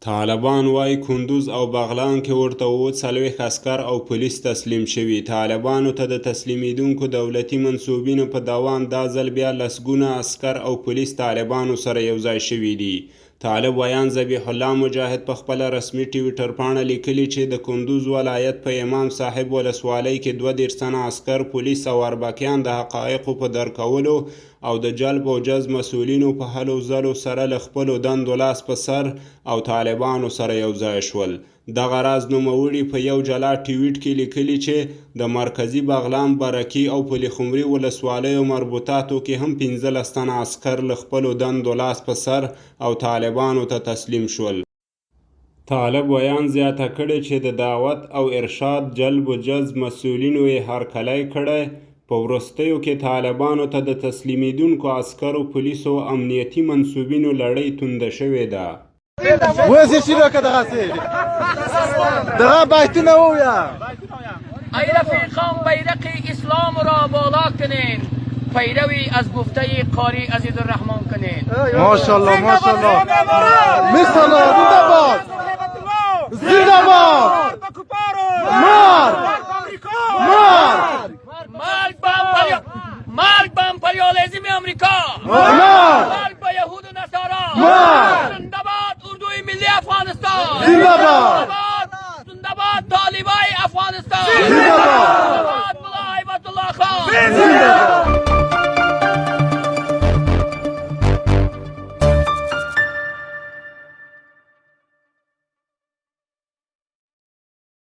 طالبان وایي کندوز او بغلان کې ورته 40 عسکر او پولیس تسلیم شوي. طالبانو ته د تسلیمیدونکو دولتي منصوبینو په دوام دا ځل بیا لسګونه عسکر او پولیس طالبانو سره یوځای شوي دي. طالب ویان ذبیح الله مجاهد په خپله رسمي ټویټر پاڼه لیکلي چې د کندوز ولایت په امام صاحب ولسوالۍ کې 32 تنه عسکر، پولیس او اربکیان د حقایقو په درک کولو او د جلب او جذب مسؤلینو په هلو ځلو سره له خپلو دندو لاس په سر او طالبانو سره یوځای شول. دغه راز نوموړي په یو جلا ټویټ کې لیکلي چې د مرکزي بغلان، برکي او پلخمري ولسوالیو مربوطاتو کې هم 15 تنه عسکر له خپلو دندو لاس په سر او طالبانو ته تسلیم شول. طالب ویان زیاته کړې چې د دعوت او ارشاد، جلب و جذب مسؤلینو یې هرکلی کړی. په وروستیو کې طالبانو ته د تسلیمیدونکو عسکرو، پولیسو او امنیتي منصوبینو لړۍ تونده شوې ده. وزی چی رو که دقا بایتونه اویا ای رفیقان بیرق اسلام را بالا کنین، پیروی از گفته قاری عزیز الرحمن کنین. ماشاءالله ماشاءالله مثلا زنده باد زنده باد مار مار مرگ به امپریالیسم امریکا، مرگ به یهود و نصارا، زنده باد اردوی ملی افغانستان، زنده باد زنده باد طالبای افغانستان.